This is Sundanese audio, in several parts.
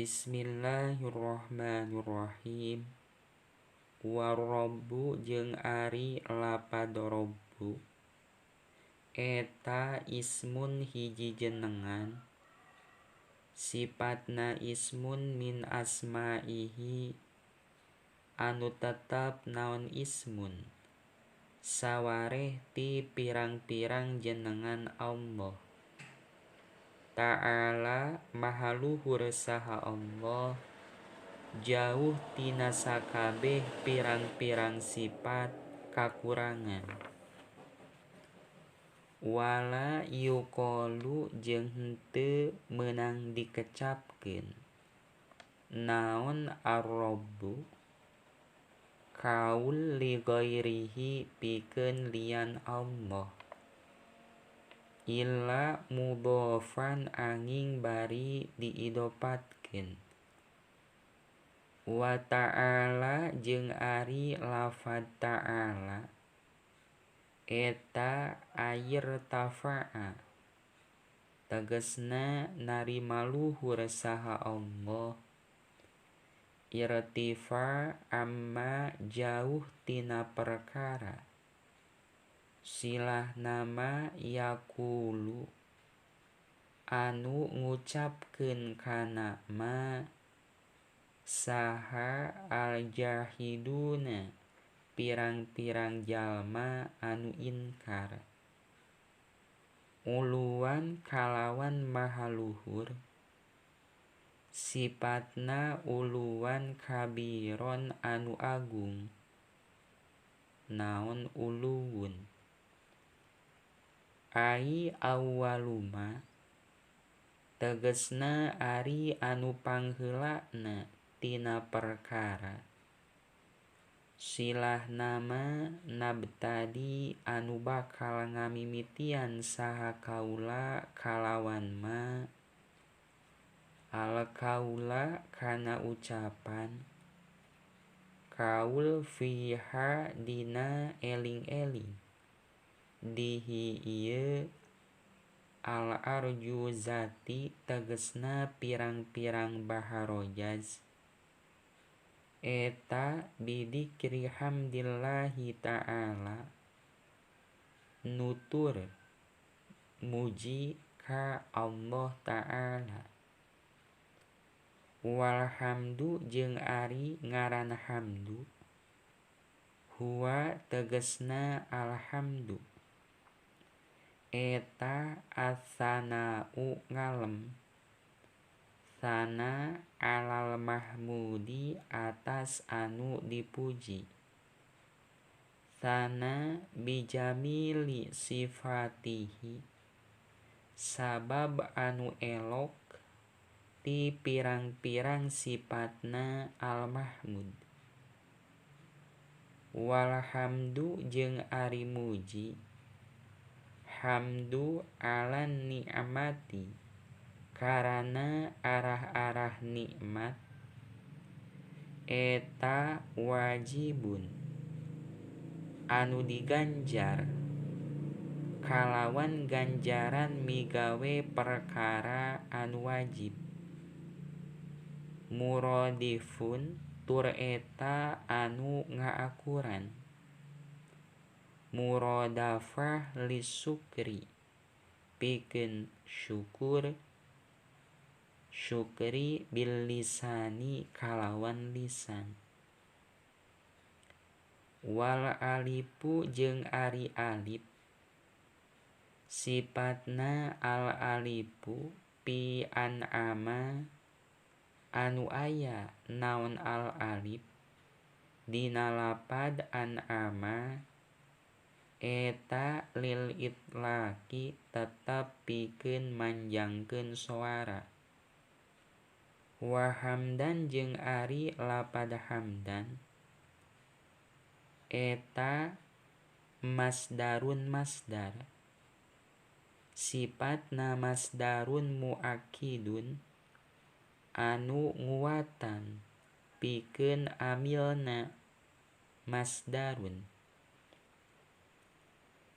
Bismillahirrahmanirrahim. Warabbu jeung ari lapad robbu eta ismun hiji jenengan, sifatna ismun min asma'ihi anu tetep naon ismun sawareh ti pirang-pirang jenengan Allah. Ta'ala maha luhur saha Allah, jauh tina sakabeh pirang-pirang sifat kakurangan. Wala yuqalu jeung henteu meunang dikecapkeun naon ar-rabbu kaul li ghairihi pikeun lian Allah, illa mudhofan anging bari diidopatkeun. Wa ta'ala jeung ari lafad ta'ala eta air tafa'a tegesna narima luhur saha Allah, irtifa amma jauh tina perkara, silah nama yaqulu anu ngucapkeun kana ma saha al-jahiduna pirang-pirang jalma anu inkar, uluan kalawan maha luhur, sifatna uluan kabiron anu agung. Naon uluun? Ai awwaluma tegesna ari anu pangheulana tina perkara, silah nama nabtadi anu bakal ngamimitian saha kaula kalawan ma al kaula kana ucapan, kaul fiha dina eling-eling, dihi ieu al arjuzati tegesna pirang-pirang baharojaz, eta bidzikri hamdillahi ta'ala nutur muji ka Allah ta'ala. Walhamdu jeung ari ngaran hamdu, huwa tegesna alhamdu, eta as-sana'u ngalem, sana alal mahmudi atas anu dipuji, sana bijamili sifatihi sabab anu elok ti pirang-pirang sifatna al-mahmud. Walhamdu jeung ari muji, hamdu alan ni'mati karana arah-arah nikmat, eta wajibun anu diganjar kalawan ganjaran migawe perkara anu wajib, muradifun tur eta anu ngaakuran, muradafah lisukri pikeun syukur, syukri bil lisani kalawan lisan. Wal alifu jeung ari alif, sifatna al alifu pi an'ama anu aya naon al alif dina lapad an'ama, eta lil itlaqi tetep pikeun manjangkeun suara. Wa hamdan jeung ari lapad hamdan, eta masdarun masdar, sifatna masdarun muakkidun anu nguatan pikeun amilna masdarun,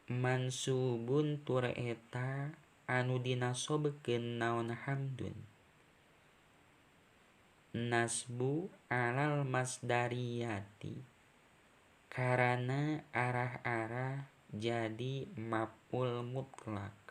mansubun tur eta anu dinasobkeun naon hamdun, nasbu alal masdariyati, karena arah-arah jadi maf'ul mutlak.